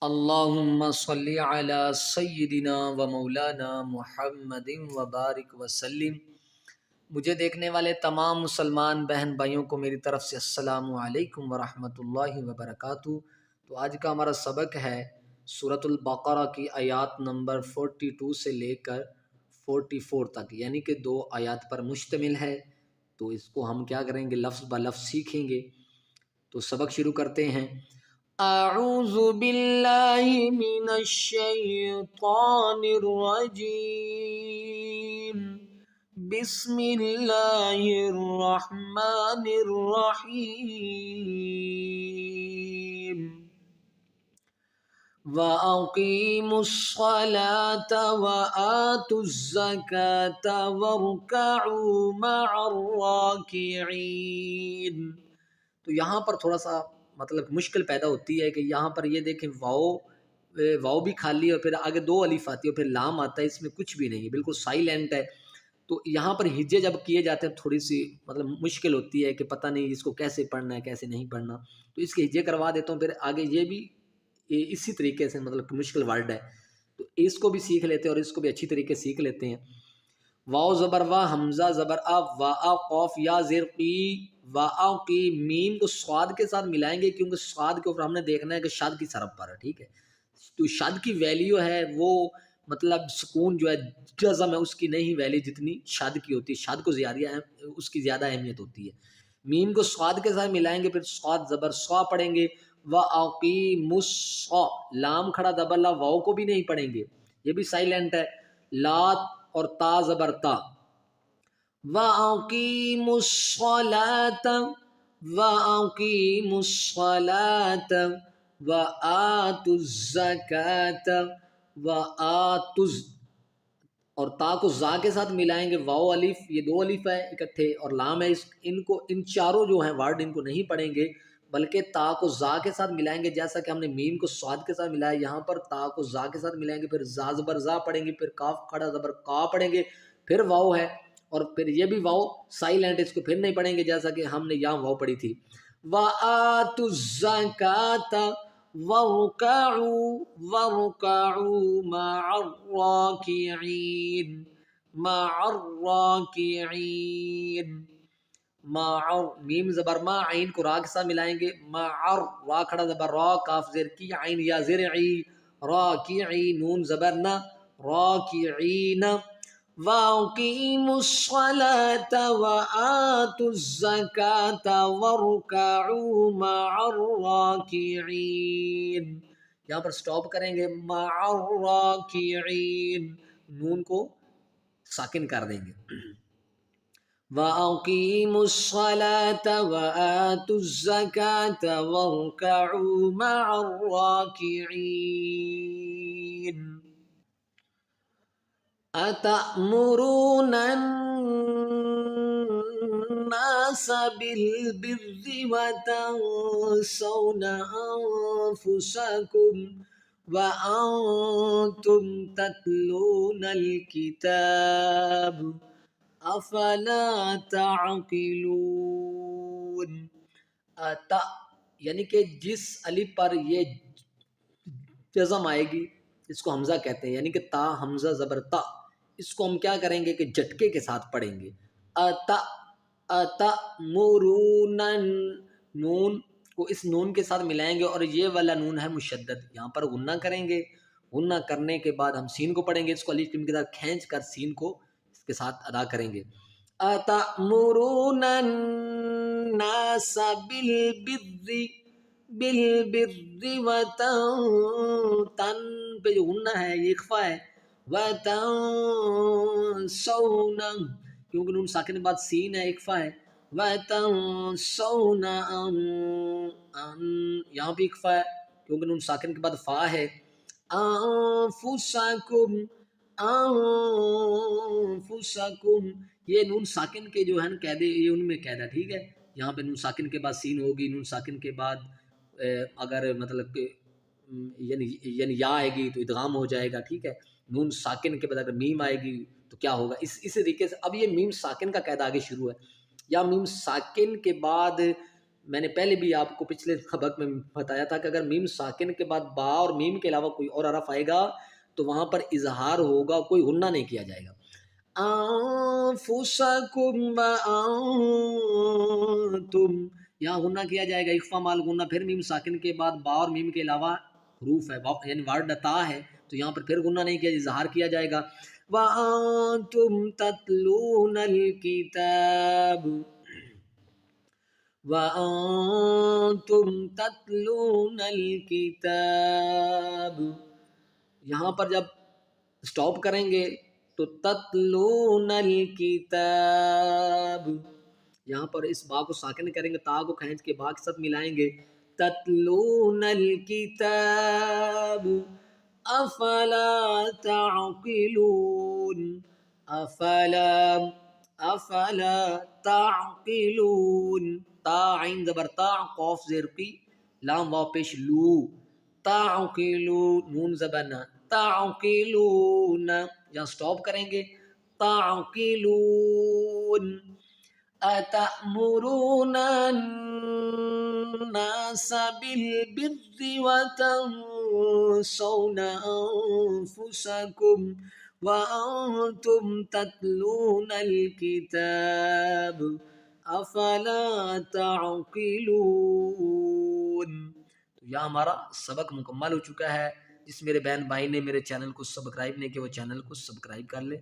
اللہم صلی علی سیدنا و مولانا محمد وبارک وسلم۔ مجھے دیکھنے والے تمام مسلمان بہن بھائیوں کو میری طرف سے السلام علیکم ورحمۃ اللہ وبرکاتہ۔ تو آج کا ہمارا سبق ہے سورۃ البقرہ کی آیات نمبر 42 سے لے کر 44 تک، یعنی کہ 2 آیات پر مشتمل ہے۔ تو اس کو ہم کیا کریں گے، لفظ بہ لفظ سیکھیں گے۔ تو سبق شروع کرتے ہیں۔ اعوذ باللہ من الشیطان الرجیم، بسم اللہ الرحمن الرحیم۔ وَأَقِیمُوا الصَّلَاةَ وَآتُوا الزَّکَاةَ وَارْکَعُوا مَعَ الرَّاکِعِینَ۔ تو یہاں پر تھوڑا سا مشکل پیدا ہوتی ہے کہ یہاں پر یہ دیکھیں واؤ بھی خالی ہے اور پھر آگے 2 الف آتی ہے اور پھر لام آتا ہے، اس میں کچھ بھی نہیں ہے، بالکل سائلنٹ ہے۔ تو یہاں پر ہجے جب کیے جاتے ہیں تھوڑی سی مشکل ہوتی ہے کہ پتہ نہیں اس کو کیسے پڑھنا ہے کیسے نہیں پڑھنا، تو اس کے ہجے کروا دیتا ہوں۔ پھر آگے یہ بھی اسی طریقے سے مشکل ورڈ ہے، تو اس کو بھی سیکھ لیتے ہیں اور اس کو بھی اچھی طریقے سے سیکھ لیتے ہیں۔ واو زبر وا، حمزہ زبر ا، وا قاف یا زیر قی، وا کی میم کو صاد کے ساتھ ملائیں گے، کیونکہ صاد کے اوپر ہم نے دیکھنا ہے کہ شد کی حرف پر ہے، ٹھیک ہے۔ تو شد کی ویلیو ہے وہ سکون جو ہے جزم ہے اس کی نہیں ویلیو جتنی شد کی ہوتی ہے، شد کو زیادہ اس کی زیادہ اہمیت ہوتی ہے۔ میم کو صاد کے ساتھ ملائیں گے، پھر صاد زبر صا پڑھیں گے، وَأَقِیمُوا الصَّلَاةَ، لام کھڑا دبر لا، واؤ کو بھی نہیں پڑھیں گے، یہ بھی سائلنٹ ہے۔ لات اور تا زبر تا، وَأَقِیمُوا الصَّلَاةَ وَأَقِیمُوا الصَّلَاةَ وَآتُوا الزَّکَاةَ وَآتُوا، اور تا کو زا کے ساتھ ملائیں گے، واؤ الف، یہ 2 الف ہے اکٹھے اور لام ہے، ان چاروں جو ہیں ورڈ ان کو نہیں پڑھیں گے، بلکہ تا کو زا کے ساتھ ملائیں گے، جیسا کہ ہم نے میم کو صاد کے ساتھ ملایا، یہاں پر تا کو زا کے ساتھ ملائیں گے، پھر زا زبر زا پڑھیں گے، پھر کاف کھڑا زبر کا پڑھیں گے، پھر واؤ ہے اور پھر یہ بھی واؤ سائلنٹ، اس کو پھر نہیں پڑھیں گے جیسا کہ ہم نے یہاں واؤ پڑھی تھی۔ وَآتُوا الزَّکَاةَ وَارْکَعُوا مَعَ الرَّاکِعِینَ، میم زبر ما، عین کو را کے ساتھ ملائیں گے، را کھڑا زبر را، کاف زیر کی، عین یا زیر عی، راکعی، نون زبر نا، راکعین۔ وَأَقِیمُوا الصَّلَاةَ وَآتُوا الزَّکَاةَ وَارْکَعُوا مَعَ الرَّاکِعِینَ، یہاں پر سٹاپ کریں گے، مَعَ الرَّاکِعِینَ، نون کو ساکن کر دیں گے۔ وَأَقِیمُوا الصَّلَاةَ وَآتُوا الزَّکَاةَ وَارْکَعُوا مَعَ الرَّاکِعِینَ۔ أَتَأْمُرُونَ النَّاسَ بِالْبِرِّ وَتَنْسَوْنَ أَنفُسَكُمْ وَأَنْتُمْ تَتْلُونَ الْكِتَابَ أَفَلَا تَعْقِلُونَ۔ اتا یعنی کہ جس الف پر یہ جزم آئے گی اس کو حمزہ کہتے ہیں، یعنی کہ تا حمزہ زبر تا، اس کو ہم کیا کریں گے کہ جھٹکے کے ساتھ پڑھیں گے۔ أَتَأْمُرُونَ، نون کو اس نون کے ساتھ ملائیں گے اور یہ والا نون ہے مشدد، یہاں پر غنہ کریں گے، غنہ کرنے کے بعد ہم سین کو پڑھیں گے، اس کو الف کے ساتھ کھینچ کر سین کو اس کے ساتھ ادا کریں گے۔ أَتَأْمُرُونَ النَّاسَ بِالْبِرِّ تن پہ جو غنہ ہے یہ اخفا ہے، وَتَنْسَوْنَ، کیونکہ نون ساکن کے بعد سین ہے اخفا ہے، وَتَنْسَوْنَ یہاں بھی اخفا ہے کیونکہ نون ساکن کے بعد فا ہے، انفسکم، یہ نون ساکن کے جو ہے نا قاعدے، یہ ان میں قاعدہ، ٹھیک ہے۔ یہاں پہ نون ساکن کے بعد سین ہوگی، نون ساکن کے بعد اگر کہ یعنی یا آئے گی تو ادغام ہو جائے گا، ٹھیک ہے۔ نون ساکن کے بعد اگر میم آئے گی تو کیا ہوگا، اسی طریقے سے اب یہ میم ساکن کا قاعدہ آگے شروع ہے۔ یا میم ساکن کے بعد میں نے پہلے بھی آپ کو پچھلے سبق میں بتایا تھا کہ اگر میم ساکن کے بعد با اور میم کے علاوہ کوئی اور حرف آئے گا تو وہاں پر اظہار ہوگا، کوئی غنہ نہیں کیا جائے گا. انفسکم وانتم، یہاں غنہ کیا جائے گا، اخفا مال غنہ. پھر میم ساکن کے بعد با اور میم کے علاوہ حروف ہے، یعنی ورڈ تا ہے، تو یہاں پر پھر غنہ نہیں کیا، اظہار کیا جائے گا. وانتم تتلون الکتاب، وَأَنْتُمْ تَتْلُونَ الْكِتَابَ. یہاں پر جب سٹاپ کریں گے تو تَتْلُونَ الْكِتَابَ، یہاں پر اس با کو ساکن کریں گے، تا کو کھینچ کے با کے ساتھ ملائیں گے. تَتْلُونَ الْكِتَابَ أَفَلَا تَعْقِلُونَ، افلا تعقلون. تا عین زبر تا، قوف زیر قی، لام واو پیش لو، تعقلون، نون زبر نا، تعقلون. یہاں سٹاپ کریں گے، تعقلون. اتأمرون الناس بالبر وتنسون انفسکم وَأَنْتُمْ تَتْلُونَ الْكِتَابَ أَفَلَا تَعْقِلُونَ. تو یہاں ہمارا سبق مکمل ہو چکا ہے. جس میرے بہن بھائی نے میرے چینل کو سبسکرائب نہیں کیا وہ چینل کو سبسکرائب کر لے.